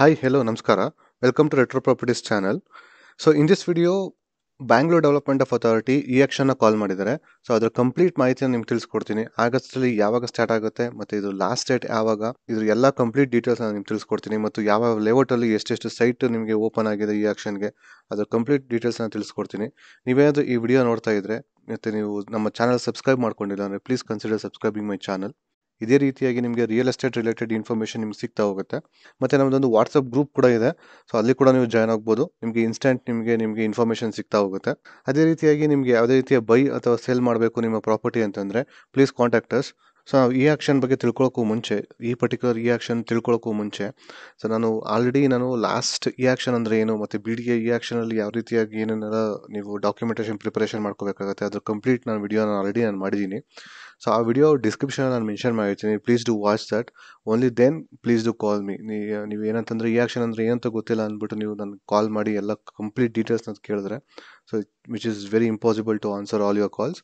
Hi, hello, Namaskara. Welcome to Retro Properties channel. So in this video, Bangalore development of authority ಈ ಆಕ್ಷನ್ನ ಕಾಲ್ ಮಾಡಿದ್ದಾರೆ. So ಅದ್ರ complete ಮಾಹಿತಿಯನ್ನು ನಿಮ್ಗೆ ತಿಳಿಸ್ಕೊಡ್ತೀನಿ. ಆಗಸ್ಟಲ್ಲಿ ಯಾವಾಗ ಸ್ಟಾರ್ಟ್ ಆಗುತ್ತೆ ಮತ್ತು ಇದು ಲಾಸ್ಟ್ ಡೇಟ್ ಯಾವಾಗ, ಇದ್ರ ಎಲ್ಲ ಕಂಪ್ಲೀಟ್ ಡೀಟೇಲ್ಸ್ ನಾನು ನಿಮ್ಗೆ ತಿಳಿಸ್ಕೊಡ್ತೀನಿ. ಮತ್ತು ಯಾವ ಲೇಔಟಲ್ಲಿ ಎಷ್ಟೆಷ್ಟು ಸೈಟ್ ನಿಮಗೆ ಓಪನ್ ಆಗಿದೆ ಈ ಆಕ್ಷನ್ಗೆ, ಅದ್ರ ಕಂಪ್ಲೀಟ್ ಡೀಟೇಲ್ಸ್ನ ತಿಳಿಸ್ಕೊಡ್ತೀನಿ. ನೀವೇನಾದರೂ ಈ ವಿಡಿಯೋ ನೋಡ್ತಾ ಇದ್ರೆ ಮತ್ತು ನೀವು ನಮ್ಮ ಚಾನಲ್ ಸಬ್ಸ್ಕ್ರೈಬ್ ಮಾಡ್ಕೊಂಡಿಲ್ಲ ಅಂದರೆ please consider subscribing my channel. ಇದೇ ರೀತಿಯಾಗಿ ನಿಮಗೆ ರಿಯಲ್ ಎಸ್ಟೇಟ್ ರಿಲೇಟೆಡ್ ಇನ್ಫಾರ್ಮೇಷನ್ ನಿಮ್ಗೆ ಸಿಗ್ತಾ ಹೋಗುತ್ತೆ. ಮತ್ತು ನಮ್ಮದೊಂದು ವಾಟ್ಸಪ್ ಗ್ರೂಪ್ ಕೂಡ ಇದೆ. ಸೊ ಅಲ್ಲಿ ಕೂಡ ನೀವು ಜಾಯ್ನ್ ಆಗ್ಬೋದು. ನಿಮಗೆ ಇನ್ಸ್ಟೆಂಟ್ ನಿಮಗೆ ಇನ್ಫಾರ್ಮೇಷನ್ ಸಿಗ್ತಾ ಹೋಗುತ್ತೆ. ಅದೇ ರೀತಿಯಾಗಿ ನಿಮಗೆ ಯಾವುದೇ ರೀತಿಯ ಬೈ ಅಥವಾ ಸೇಲ್ ಮಾಡಬೇಕು ನಿಮ್ಮ ಪ್ರಾಪರ್ಟಿ ಅಂತಂದರೆ ಪ್ಲೀಸ್ ಕಾಂಟ್ಯಾಕ್ಟ್ ಅಸ್. ಸೊ ನಾವು ಈ ಆಕ್ಷನ್ ಬಗ್ಗೆ ತಿಳ್ಕೊಳ್ಳೋಕ್ಕೂ ಮುಂಚೆ, ಈ ಪರ್ಟಿಕ್ಯುಲರ್ ಈ ಆಕ್ಷನ್ ತಿಳ್ಕೊಳ್ಳೋಕ್ಕೂ ಮುಂಚೆ, ಸೊ ನಾನು ಲಾಸ್ಟ್ ಈ ಆಕ್ಷನ್ ಅಂದರೆ ಏನು ಮತ್ತು ಬಿ ಡಿ ಎ ಈ ಆಕ್ಷನಲ್ಲಿ ಯಾವ ರೀತಿಯಾಗಿ ಏನೇನೆಲ್ಲ ನೀವು ಡಾಕ್ಯುಮೆಂಟೇಷನ್ ಪ್ರಿಪರೇಷನ್ ಮಾಡ್ಕೋಬೇಕಾಗುತ್ತೆ ಅದ್ರ ಕಂಪ್ಲೀಟ್ ವಿಡಿಯೋನ ಆಲ್ರೆಡಿ ಮಾಡಿದ್ದೀನಿ. ಸೊ ಆ ವಿಡಿಯೋ ಡಿಸ್ಕ್ರಿಪ್ಷನ್ ನಾನು ಮೆನ್ಷನ್ ಮಾಡಿರ್ತೀನಿ. Please do watch that. Only then please do call me. ನೀವು ಏನಂತಂದರೆ ಈ ಆಕ್ಷನ್ ಅಂದರೆ ಏನಂತ ಗೊತ್ತಿಲ್ಲ ಅಂದ್ಬಿಟ್ಟು ನೀವು ನನಗೆ ಕಾಲ್ ಮಾಡಿ ಎಲ್ಲ ಕಂಪ್ಲೀಟ್ ಡೀಟೇಲ್ಸ್ನ ಕೇಳಿದ್ರೆ, so which is very impossible to answer all your calls.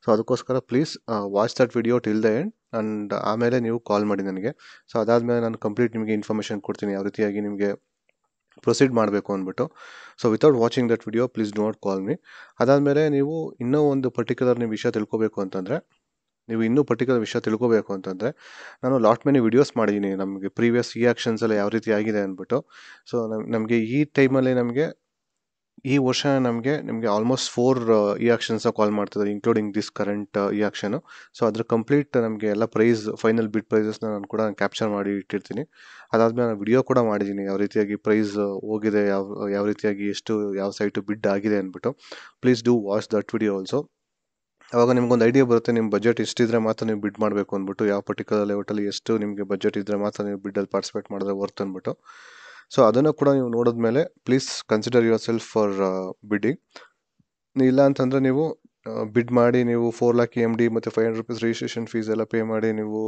So ಅದಕ್ಕೋಸ್ಕರ please watch that video till the end and ಆಮೇಲೆ ನೀವು ಕಾಲ್ ಮಾಡಿ ನನಗೆ. ಸೊ ಅದಾದಮೇಲೆ ನಾನು ಕಂಪ್ಲೀಟ್ ನಿಮಗೆ ಇನ್ಫಾರ್ಮೇಷನ್ ಕೊಡ್ತೀನಿ ಯಾವ ರೀತಿಯಾಗಿ ನಿಮಗೆ ಪ್ರೊಸೀಡ್ ಮಾಡಬೇಕು ಅಂದ್ಬಿಟ್ಟು. So without watching that video please do not call me. ಅದಾದಮೇಲೆ ನೀವು ಇನ್ನೂ ಒಂದು ಪರ್ಟಿಕ್ಯುಲರ್ ನೀವು ವಿಷಯ ತಿಳ್ಕೊಬೇಕು ಅಂತಂದರೆ, ನಾನು ಲಾಟ್ ಮೆನಿ ವಿಡಿಯೋಸ್ ಮಾಡಿದ್ದೀನಿ ನಮಗೆ ಪ್ರೀವಿಯಸ್ ಈ ಆಕ್ಷನ್ಸ್ ಎಲ್ಲ ಯಾವ ರೀತಿ ಆಗಿದೆ ಅಂದ್ಬಿಟ್ಟು. ಸೊ ನಮಗೆ ಈ ಟೈಮಲ್ಲಿ ಈ ವರ್ಷ ನಿಮಗೆ ಆಲ್ಮೋಸ್ಟ್ 4 ಈ ಆಕ್ಷನ್ಸ್ನ ಕಾಲ್ ಮಾಡ್ತಿದ್ದಾರೆ, ಇನ್ಕ್ಲೂಡಿಂಗ್ ದಿಸ್ ಕರೆಂಟ್ ಈ ಆಕ್ಷನು. ಸೊ ಅದ್ರ ಕಂಪ್ಲೀಟ್ ನಮಗೆ ಎಲ್ಲ ಫೈನಲ್ ಬಿಡ್ ಪ್ರೈಸಸ್ನ ನಾನು ಕೂಡ ಕ್ಯಾಪ್ಚರ್ ಮಾಡಿ ಇಟ್ಟಿರ್ತೀನಿ. ಅದಾದಮೇಲೆ ನಾನು ವಿಡಿಯೋ ಕೂಡ ಮಾಡಿದ್ದೀನಿ ಯಾವ ರೀತಿಯಾಗಿ ಪ್ರೈಸ್ ಹೋಗಿದೆ, ಯಾವ ರೀತಿಯಾಗಿ ಯಾವ ಸೈಟು ಬಿಡ್ ಆಗಿದೆ ಅಂದ್ಬಿಟ್ಟು. Please do watch that video also. ಅವಾಗ ನಿಮ್ಗೊಂದು ಐಡಿಯಾ ಬರುತ್ತೆ ನಿಮ್ಮ ಬಜೆಟ್ ಎಷ್ಟಿದ್ರೆ ಮಾತ್ರ ನೀವು ಬಿಡ್ ಮಾಡಬೇಕು ಅಂದ್ಬಿಟ್ಟು, ಯಾವ ಪರ್ಟಿಕ್ಯುಲರ್ ಲೆವೆಟಲ್ಲಿ ಎಷ್ಟು ನಿಮಗೆ ಬಜೆಟ್ ಇದ್ದರೆ ಮಾತ್ರ ನೀವು ಬಿಡ್ಡಲ್ಲಿ ಪಾರ್ಟಿಸಿಪೇಟ್ ಮಾಡಿದ್ರೆ ವರ್ತ್ ಅಂದ್ಬಿಟ್ಟು. ಸೊ ಅದನ್ನು ಕೂಡ ನೀವು ನೋಡಿದ್ಮೇಲೆ please consider yourself for bidding. ಇಲ್ಲ ಅಂತಂದರೆ ನೀವು ಬಿಡ್ ಮಾಡಿ ನೀವು 4 lakh EMD ಮತ್ತು 500 rupees ರಿಜಿಸ್ಟ್ರೇಷನ್ ಫೀಸ್ ಎಲ್ಲ ಪೇ ಮಾಡಿ ನೀವು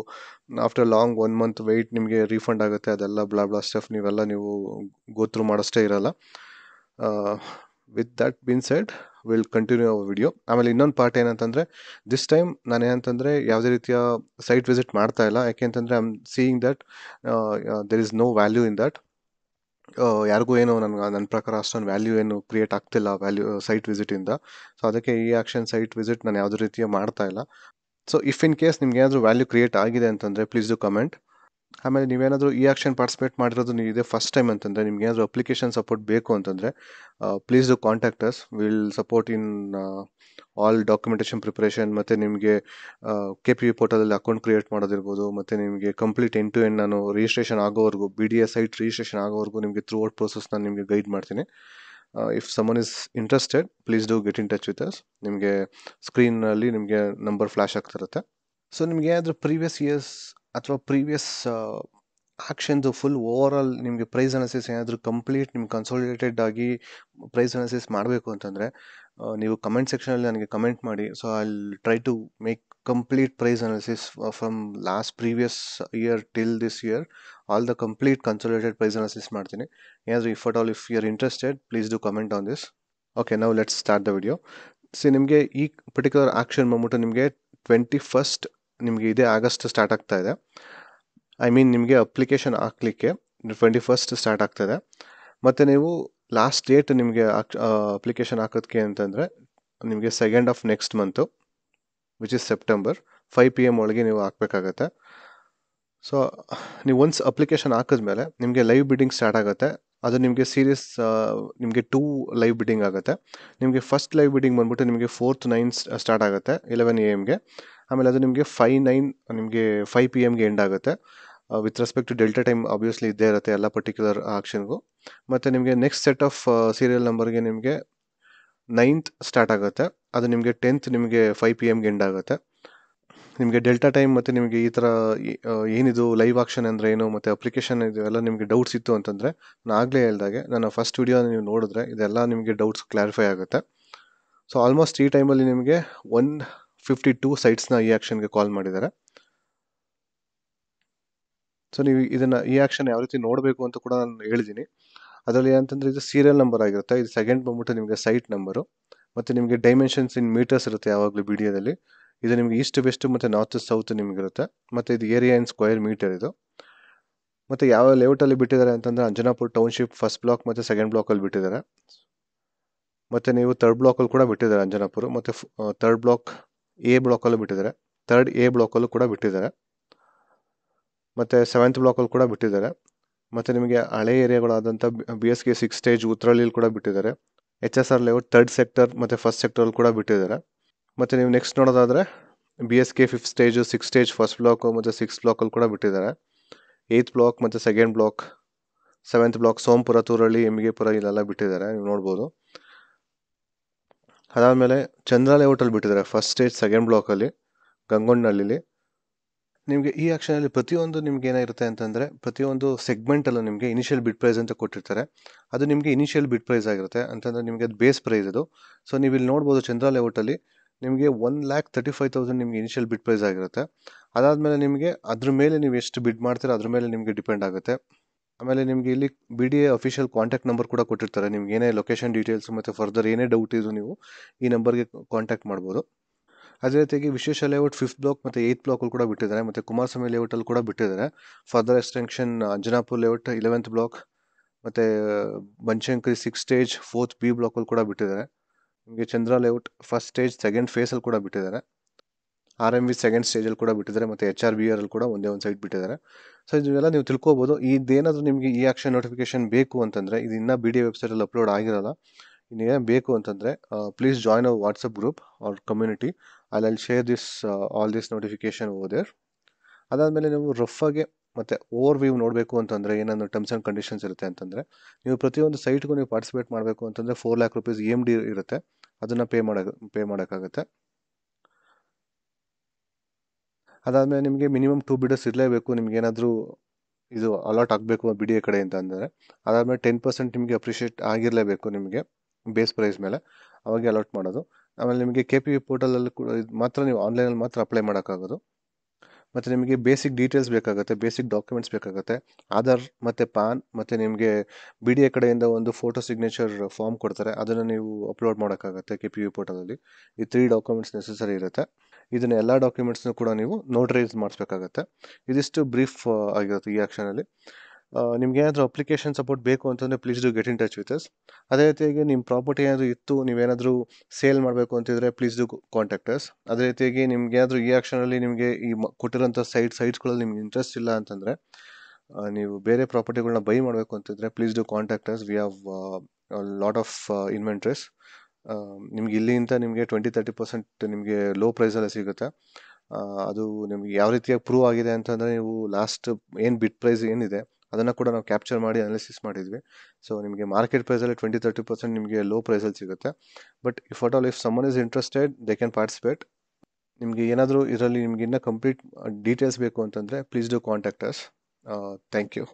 ಆಫ್ಟರ್ ಲಾಂಗ್ 1 month ವೆಯ್ಟ್ ನಿಮಗೆ ರೀಫಂಡ್ ಆಗುತ್ತೆ. ಅದೆಲ್ಲ ಬ್ಲಾ ಸ್ಟಫ್ ನೀವು ಗೋತ್ರು ಮಾಡೋಷ್ಟೇ ಇರಲ್ಲ. With that been said will continue our video. ಆಮೇಲೆ ಇನ್ನೊಂದು ಪಾರ್ಟ್ ಏನಂತಂದರೆ, ದಿಸ್ ಟೈಮ್ ನಾನು ಏನಂತಂದರೆ ಯಾವುದೇ ರೀತಿಯ ಸೈಟ್ ವಿಸಿಟ್ ಮಾಡ್ತಾ ಇಲ್ಲ. ಯಾಕೆಂತಂದರೆ I am seeing that there is no value in that. ಯಾರಿಗೂ ಏನು ನನ್ನ ಪ್ರಕಾರ ಅಷ್ಟೊಂದು ವ್ಯಾಲ್ಯೂ ಏನು ಕ್ರಿಯೇಟ್ ಆಗ್ತಿಲ್ಲ ಸೈಟ್ ವಿಸಿಟಿಂದ. ಸೊ ಅದಕ್ಕೆ ಈ ಆಕ್ಷನ್ ಸೈಟ್ ವಿಸಿಟ್ ನಾನು ಯಾವುದೇ ರೀತಿಯ ಮಾಡ್ತಾ ಇಲ್ಲ. ಸೊ ಇಫ್ ಇನ್ ಕೇಸ್ ನಿಮ್ಗೆ ಏನಾದರೂ ವ್ಯಾಲ್ಯೂ ಕ್ರಿಯೇಟ್ ಆಗಿದೆ ಅಂತಂದರೆ ಪ್ಲೀಸ್ ಡು ಕಮೆಂಟ್. ಆಮೇಲೆ ನೀವೇನಾದರೂ ಈ ಆಕ್ಷನ್ ಪಾರ್ಟಿಸಿಪೇಟ್ ಮಾಡಿರೋದು ನೀವು ಇದೇ ಫಸ್ಟ್ ಟೈಮ್ ಅಂತಂದರೆ, ನಿಮ್ಗೆ ಏನಾದರೂ ಅಪ್ಲಿಕೇಶನ್ ಸಪೋರ್ಟ್ ಬೇಕು ಅಂತಂದರೆ please do contact us. Will support in all documentation preparation. ಮತ್ತು ನಿಮಗೆ KPV ಪೋರ್ಟಲಲ್ಲಿ ಅಕೌಂಟ್ ಕ್ರಿಯೇಟ್ ಮಾಡೋದಿರ್ಬೋದು, ಮತ್ತು ನಿಮಗೆ ಕಂಪ್ಲೀಟ್ ಎಂಡ್ ಟು ಎಂಡ್ ನಾನು ರಿಜಿಸ್ಟ್ರೇಷನ್ ಆಗೋವರೆಗೂ, BDA ಸೈಟ್ ರಿಜಿಸ್ಟ್ರೇಷನ್ ಆಗೋವರೆಗೂ ನಿಮಗೆ ಥ್ರೂ ಔಟ್ ಪ್ರೋಸೆಸ್ ನಾನು ನಿಮಗೆ ಗೈಡ್ ಮಾಡ್ತೀನಿ. If someone is interested please do get in touch with us. ನಿಮಗೆ ಸ್ಕ್ರೀನಲ್ಲಿ ನಿಮಗೆ ನಂಬರ್ ಫ್ಲ್ಯಾಶ್ ಆಗ್ತಿರುತ್ತೆ. ಸೊ ನಿಮಗೆ ಏನಾದರೂ ಪ್ರೀವಿಯಸ್ ಇಯರ್ಸ್ ಅಥವಾ ಪ್ರೀವಿಯಸ್ ಆಕ್ಷನ್ದು ಫುಲ್ ಓವರ್ ಆಲ್ ನಿಮಗೆ ಪ್ರೈಸ್ ಅನಾಲಿಸಿಸ್ ಏನಾದರೂ ಕಂಪ್ಲೀಟ್ ನಿಮ್ಗೆ ಕನ್ಸಾಲಿಡೇಟೆಡ್ ಆಗಿ ಪ್ರೈಸ್ ಅನಾಲಿಸಿಸ್ ಮಾಡಬೇಕು ಅಂತಂದರೆ ನೀವು ಕಮೆಂಟ್ ಸೆಕ್ಷನಲ್ಲಿ ನನಗೆ ಕಮೆಂಟ್ ಮಾಡಿ. So I try to make complete price analysis from last previous year till this year. All the complete consolidated price analysis ಮಾಡ್ತೀನಿ. ಏನಾದರೂ if you are interested please do comment on this. Okay, now let's start the video. ನಿಮಗೆ ಈ particular action ಬಂದ್ಬಿಟ್ಟು ನಿಮಗೆ 21st ನಿಮಗೆ ಇದೇ August start ಆಗ್ತಾ ಇದೆ. ನಿಮಗೆ ಅಪ್ಲಿಕೇಶನ್ ಹಾಕ್ಲಿಕ್ಕೆ 21st ಸ್ಟಾರ್ಟ್ ಆಗ್ತಾಯಿದೆ. ಮತ್ತು ನೀವು ಲಾಸ್ಟ್ ಡೇಟ್ ನಿಮಗೆ ಅಪ್ಲಿಕೇಶನ್ ಹಾಕೋದಕ್ಕೆ ಅಂತಂದರೆ ನಿಮಗೆ 2nd of next month, which is September, 5 PM ಒಳಗೆ ನೀವು ಹಾಕಬೇಕಾಗತ್ತೆ. ಸೊ ನೀವು ಒನ್ಸ್ ಅಪ್ಲಿಕೇಶನ್ ಹಾಕಿದ್ಮೇಲೆ ನಿಮಗೆ ಲೈವ್ ಬಿಡ್ಡಿಂಗ್ ಸ್ಟಾರ್ಟ್ ಆಗುತ್ತೆ. ಅದು ನಿಮಗೆ ನಿಮಗೆ 2 ಲೈವ್ ಬಿಡ್ಡಿಂಗ್ ಆಗುತ್ತೆ. ನಿಮಗೆ ಫಸ್ಟ್ ಲೈವ್ ಬಿಡ್ಡಿಂಗ್ ಬಂದ್ಬಿಟ್ಟು ನಿಮಗೆ 4th 9 ಸ್ಟಾರ್ಟ್ ಆಗುತ್ತೆ 11 AM. ಆಮೇಲೆ ಅದು ನಿಮಗೆ 5 PM ಎಂಡ್ ಆಗುತ್ತೆ. With respect to delta time obviously ಇದ್ದೇ ಇರುತ್ತೆ ಎಲ್ಲ ಪರ್ಟಿಕ್ಯುಲರ್ ಆಕ್ಷನ್ಗೂ. ಮತ್ತು ನಿಮಗೆ ನೆಕ್ಸ್ಟ್ ಸೆಟ್ ಆಫ್ ಸೀರಿಯಲ್ ನಂಬರ್ಗೆ ನಿಮಗೆ 9th ಸ್ಟಾರ್ಟ್ ಆಗುತ್ತೆ. ಅದು ನಿಮಗೆ 10th ನಿಮಗೆ 5 PM ಎಂಡ್ ಆಗುತ್ತೆ. ನಿಮಗೆ ಡೆಲ್ಟಾ ಟೈಮ್ ಮತ್ತು ನಿಮಗೆ ಈ ಥರ ಏನಿದು ಲೈವ್ ಆಕ್ಷನ್ ಅಂದರೆ ಏನು ಮತ್ತು ಅಪ್ಲಿಕೇಶನ್ ಇದೆಲ್ಲ ನಿಮಗೆ ಡೌಟ್ಸ್ ಇತ್ತು ಅಂತಂದರೆ, ನಾನು ಆಗಲೇ ಹೇಳ್ದಾಗೆ ನನ್ನ ಫಸ್ಟ್ ವಿಡಿಯೋ ನೀವು ನೋಡಿದ್ರೆ ಇದೆಲ್ಲ ನಿಮಗೆ ಡೌಟ್ಸ್ ಕ್ಲಾರಿಫೈ ಆಗುತ್ತೆ. ಸೊ ಆಲ್ಮೋಸ್ಟ್ ಈ ಟೈಮಲ್ಲಿ ನಿಮಗೆ 152 ಸೈಟ್ಸ್ನ ಈ ಆಕ್ಷನ್ಗೆ ಕಾಲ್ ಮಾಡಿದ್ದಾರೆ. ಸೊ ನೀವು ಈ ಆಕ್ಷನ್ ಯಾವ ರೀತಿ ನೋಡಬೇಕು ಅಂತ ಕೂಡ ನಾನು ಹೇಳಿದ್ದೀನಿ. ಅದರಲ್ಲಿ ಏನಂತಂದರೆ ಇದು ಸೀರಿಯಲ್ ನಂಬರ್ ಆಗಿರುತ್ತೆ. ಇದು ಸೆಕೆಂಡ್ ಬಂದ್ಬಿಟ್ಟು ನಿಮಗೆ ಸೈಟ್ ನಂಬರು. ಮತ್ತು ನಿಮಗೆ ಡೈಮೆನ್ಷನ್ಸ್ ಇನ್ ಮೀಟರ್ಸ್ ಇರುತ್ತೆ ಯಾವಾಗಲೂ BDAದಲ್ಲಿ. ಇದು ನಿಮಗೆ ಈಸ್ಟ್ ವೆಸ್ಟ್ ಮತ್ತು ನಾರ್ತ್ ಸೌತ್ ನಿಮಗಿರುತ್ತೆ. ಮತ್ತು ಇದು ಏರಿಯಾ ಇನ್ ಸ್ಕ್ವೇರ್ ಮೀಟರ್ ಇದು. ಮತ್ತು ಯಾವ ಲೇಔಟಲ್ಲಿ ಬಿಟ್ಟಿದ್ದಾರೆ ಅಂತಂದರೆ ಅಂಜನಾಪುರ ಟೌನ್ಶಿಪ್ ಫಸ್ಟ್ ಬ್ಲಾಕ್ ಮತ್ತು ಸೆಕೆಂಡ್ ಬ್ಲಾಕಲ್ಲಿ ಬಿಟ್ಟಿದ್ದಾರೆ. ಮತ್ತು ನೀವು ಥರ್ಡ್ ಬ್ಲಾಕಲ್ಲಿ ಕೂಡ ಬಿಟ್ಟಿದ್ದಾರೆ ಅಂಜನಾಪುರ, ಮತ್ತು ಥರ್ಡ್ ಬ್ಲಾಕ್ ಎ ಬ್ಲಾಕಲ್ಲೂ ಬಿಟ್ಟಿದ್ದಾರೆ, ಥರ್ಡ್ ಎ ಬ್ಲಾಕಲ್ಲೂ ಕೂಡ ಬಿಟ್ಟಿದ್ದಾರೆ, ಮತ್ತು ಸೆವೆಂತ್ ಬ್ಲಾಕಲ್ಲಿ ಕೂಡ ಬಿಟ್ಟಿದ್ದಾರೆ. ಮತ್ತು ನಿಮಗೆ ಹಳೆ ಏರಿಯಾಗಳಾದಂಥ BSK 6 ಸ್ಟೇಜ್ ಉತ್ರಳ್ಳಿಲಿ ಕೂಡ ಬಿಟ್ಟಿದ್ದಾರೆ. HSR ಲೇಔಟ್ ಥರ್ಡ್ ಸೆಕ್ಟರ್ ಮತ್ತು ಫಸ್ಟ್ ಸೆಕ್ಟರಲ್ಲಿ ಕೂಡ ಬಿಟ್ಟಿದ್ದಾರೆ. ಮತ್ತು ನೀವು ನೆಕ್ಸ್ಟ್ ನೋಡೋದಾದರೆ BSK 5 stage 6 stage first block ಮತ್ತು 6 ಬ್ಲಾಕಲ್ಲಿ ಕೂಡ ಬಿಟ್ಟಿದ್ದಾರೆ. 8th ಬ್ಲಾಕ್ ಮತ್ತು second block, 7th block Sompura, Turahalli, Emmigepura ಇಲ್ಲೆಲ್ಲ ಬಿಟ್ಟಿದ್ದಾರೆ, ನೀವು ನೋಡ್ಬೋದು. ಅದಾದಮೇಲೆ ಚಂದ್ರ ಲೇಔಟಲ್ಲಿ ಬಿಟ್ಟಿದ್ದಾರೆ ಫಸ್ಟ್ ಸ್ಟೇಜ್ ಸೆಕೆಂಡ್ ಬ್ಲಾಕಲ್ಲಿ ಗಂಗೊಂಡನಹಳ್ಳಿಲಿ. ನಿಮಗೆ ಈ ಆಕ್ಷನಲ್ಲಿ ಪ್ರತಿಯೊಂದು ನಿಮ್ಗೆ ಏನಾಗಿರುತ್ತೆ ಅಂತಂದರೆ ಪ್ರತಿಯೊಂದು ಸೆಗ್ಮೆಂಟಲ್ಲೂ ನಿಮಗೆ ಇನಿಷಿಯಲ್ ಬಿಡ್ ಪ್ರೈಸ್ ಅಂತ ಕೊಟ್ಟಿರ್ತಾರೆ. ಅದು ನಿಮಗೆ ಇನಿಷಿಯಲ್ ಬಿಡ್ ಪ್ರೈಸ್ ಆಗಿರುತ್ತೆ ಅಂತಂದರೆ ನಿಮಗೆ ಅದು ಬೇಸ್ ಪ್ರೈಸ್ ಅದು. ಸೊ ನೀವು ಇಲ್ಲಿ ನೋಡ್ಬೋದು ಚಂದ್ರ ಲೇಔಟಲ್ಲಿ ನಿಮಗೆ 1,35,000 ನಿಮಗೆ ಇನಿಷಿಯಲ್ ಬಿಡ್ ಪ್ರೈಸ್ ಆಗಿರುತ್ತೆ. ಅದಾದಮೇಲೆ ನಿಮಗೆ ಅದ್ರ ಮೇಲೆ ನೀವು ಎಷ್ಟು ಬಿಡ್ ಮಾಡ್ತೀರೋ ಅದ್ರ ಮೇಲೆ ನಿಮಗೆ ಡಿಪೆಂಡ್ ಆಗುತ್ತೆ. ಆಮೇಲೆ ನಿಮಗೆ ಇಲ್ಲಿ BDA ಅಫಿಷಿಯಲ್ ಕಾಂಟ್ಯಾಕ್ಟ್ ನಂಬರ್ ಕೂಡ ಕೊಟ್ಟಿರ್ತಾರೆ. ನಿಮ್ಗೆ ಏನೇ ಲೊಕೇಶನ್ ಡೀಟೇಲ್ಸ್ ಮತ್ತು ಫರ್ದರ್ ಏನೇ ಡೌಟ್ ಇದ್ರು ನೀವು ಈ ನಂಬರ್ಗೆ ಕಾಂಟ್ಯಾಕ್ಟ್ ಮಾಡ್ಬೋದು. ಅದೇ ರೀತಿಯಾಗಿ ವಿಶೇಷ ಲೇಔಟ್ 5th ಬ್ಲಾಕ್ ಮತ್ತು 8th ಬ್ಲಾಕಲ್ಲಿ ಕೂಡ ಬಿಟ್ಟಿದ್ದಾರೆ, ಮತ್ತು ಕುಮಾರಸ್ವಾಮಿ ಲೇಔಟಲ್ಲಿ ಕೂಡ ಬಿಟ್ಟಿದ್ದಾರೆ. Further extension Anjanapura layout 11th block ಮತ್ತು ಬನಶಂಕರಿ 6 ಸ್ಟೇಜ್ 4th B ಬ್ಲಾಕಲ್ಲಿ ಕೂಡ ಬಿಟ್ಟಿದ್ದಾರೆ. ನಿಮಗೆ ಚಂದ್ರ ಲೇಔಟ್ ಫಸ್ಟ್ ಸ್ಟೇಜ್ ಸೆಕೆಂಡ್ ಫೇಸಲ್ಲಿ ಕೂಡ ಬಿಟ್ಟಿದ್ದಾರೆ. RMV ಸೆಕೆಂಡ್ ಸ್ಟೇಜಲ್ಲಿ ಕೂಡ ಬಿಟ್ಟಿದ್ದಾರೆ, ಮತ್ತು HRBR ಅಲ್ಲಿ ಕೂಡ ಒಂದೇ ಒಂದು ಸೈಟ್ ಬಿಟ್ಟಿದ್ದಾರೆ. ಸೊ ಇದೆಲ್ಲ ನೀವು ತಿಳ್ಕೊಬೋದು. ಇದೇನಾದರೂ ನಿಮಗೆ ಈ ಆಕ್ಷನ್ ನೋಟಿಫಿಕೇಶನ್ ಬೇಕು ಅಂತಂದರೆ ಇದು ಇನ್ನೂ BDA ವೆಬ್ಸೈಟಲ್ಲಿ ಅಪ್ಲೋಡ್ ಆಗಿರಲ್ಲ. ಇನ್ನೇನು ಬೇಕು ಅಂತಂದರೆ please join our WhatsApp group or community. I'll share this all this notification over there. ಅದಾದಮೇಲೆ ನೀವು ರಫಾಗೆ ಮತ್ತು ಓವರ್ ವ್ಯೂ ನೋಡಬೇಕು ಅಂತಂದರೆ ಏನಾದರೂ ಟರ್ಮ್ಸ್ ಆ್ಯಂಡ್ ಕಂಡೀಷನ್ಸ್ ಇರುತ್ತೆ ಅಂತಂದರೆ ನೀವು ಪ್ರತಿಯೊಂದು ಸೈಟ್ಗೂ ನೀವು ಪಾರ್ಟಿಸಿಪೇಟ್ ಮಾಡಬೇಕು ಅಂತಂದರೆ 4 lakh rupees EMD ಇರುತ್ತೆ, ಅದನ್ನು ಪೇ ಮಾಡೋಕ್ಕಾಗುತ್ತೆ. ಅದಾದಮೇಲೆ ನಿಮಗೆ ಮಿನಿಮಮ್ 2 ಬಿಡರ್ಸ್ ಇರಲೇಬೇಕು ನಿಮ್ಗೆ ಏನಾದರೂ ಇದು ಅಲಾಟ್ ಆಗಬೇಕು BDA ಕಡೆಯಿಂದ ಅಂದರೆ. ಅದಾದಮೇಲೆ 10% ನಿಮಗೆ ಅಪ್ರಿಷಿಯೇಟ್ ಆಗಿರಲೇಬೇಕು ನಿಮಗೆ ಬೇಸ್ ಪ್ರೈಸ್ ಮೇಲೆ, ಅವಾಗೆ ಅಲಾಟ್ ಮಾಡೋದು. ಆಮೇಲೆ ನಿಮಗೆ KPV ಪೋರ್ಟಲಲ್ಲಿ ಕೂಡ ಮಾತ್ರ ನೀವು ಆನ್ಲೈನಲ್ಲಿ ಮಾತ್ರ ಅಪ್ಲೈ ಮಾಡೋಕ್ಕಾಗೋದು. ಮತ್ತು ನಿಮಗೆ ಬೇಸಿಕ್ ಡೀಟೇಲ್ಸ್ ಬೇಕಾಗುತ್ತೆ, ಬೇಸಿಕ್ ಡಾಕ್ಯುಮೆಂಟ್ಸ್ ಬೇಕಾಗುತ್ತೆ, ಆಧಾರ್ ಮತ್ತು ಪಾನ್, ಮತ್ತು ನಿಮಗೆ BDA ಕಡೆಯಿಂದ ಒಂದು ಫೋಟೋ ಸಿಗ್ನೇಚರ್ ಫಾರ್ಮ್ ಕೊಡ್ತಾರೆ, ಅದನ್ನು ನೀವು ಅಪ್ಲೋಡ್ ಮಾಡೋಕ್ಕಾಗುತ್ತೆ KPV ಪೋರ್ಟಲಲ್ಲಿ. ಈ 3 ಡಾಕ್ಯುಮೆಂಟ್ಸ್ ನೆಸೆಸರಿ ಇರುತ್ತೆ. ಇದನ್ನು ಎಲ್ಲ ಡಾಕ್ಯುಮೆಂಟ್ಸ್ನೂ ಕೂಡ ನೀವು ನೋಟ್ರೈಸ್ ಮಾಡಿಸ್ಬೇಕಾಗತ್ತೆ. ಇದಿಷ್ಟು ಬ್ರೀಫ್ ಆಗಿರುತ್ತೆ ಈ ಆಕ್ಷನಲ್ಲಿ. ನಿಮ್ಗೆ ಏನಾದರೂ ಅಪ್ಲಿಕೇಶನ್ ಸಪೋರ್ಟ್ ಬೇಕು ಅಂತಂದರೆ please do get in touch with us. ಅದೇ ರೀತಿಯಾಗಿ ನಿಮ್ಮ ಪ್ರಾಪರ್ಟಿ ಏನಾದರೂ ಇತ್ತು, ನೀವೇನಾದರೂ ಸೇಲ್ ಮಾಡಬೇಕು ಅಂತಿದ್ರೆ ಪ್ಲೀಸ್ ಡು ಕಾಂಟ್ಯಾಕ್ಟ್ ಅಸ್. ಅದೇ ರೀತಿಯಾಗಿ ನಿಮ್ಗೆ ಏನಾದರೂ ಈ ಆಕ್ಷನಲ್ಲಿ ನಿಮಗೆ ಈ ಕೊಟ್ಟಿರೋಂಥ ಸೈಟ್ಸ್ಗಳಲ್ಲಿ ನಿಮ್ಗೆ ಇಂಟ್ರೆಸ್ಟ್ ಇಲ್ಲ ಅಂತಂದರೆ ನೀವು ಬೇರೆ ಪ್ರಾಪರ್ಟಿಗಳನ್ನ ಬೈ ಮಾಡಬೇಕು ಅಂತಿದ್ರೆ please do contact us. We have lot of inventories. ನಿಮ್ಗೆ ಇಲ್ಲಿಂದ ನಿಮಗೆ 20-30% ನಿಮಗೆ ಲೋ ಪ್ರೈಸಲ್ಲೇ ಸಿಗುತ್ತೆ. ಅದು ನಿಮ್ಗೆ ಯಾವ ರೀತಿಯಾಗಿ ಪ್ರೂವ್ ಆಗಿದೆ ಅಂತಂದರೆ ನೀವು ಲಾಸ್ಟ್ ಏನು ಬಿಡ್ ಪ್ರೈಸ್ ಏನಿದೆ ಅದನ್ನು ಕೂಡ ನಾವು ಕ್ಯಾಪ್ಚರ್ ಮಾಡಿ ಅನಾಲಿಸಿಸ್ ಮಾಡಿದ್ವಿ. ಸೊ ನಿಮಗೆ ಮಾರ್ಕೆಟ್ ಪ್ರೈಸಲ್ಲಿ 20-30% ನಿಮಗೆ ಲೋ ಪ್ರೈಸಲ್ಲಿ ಸಿಗುತ್ತೆ. But if someone is interested they can participate. ನಿಮಗೆ ಏನಾದರೂ ಇದರಲ್ಲಿ ನಿಮ್ಗೆ ಇನ್ನೂ ಕಂಪ್ಲೀಟ್ ಡೀಟೇಲ್ಸ್ ಬೇಕು ಅಂತಂದರೆ please do contact us. Thank you.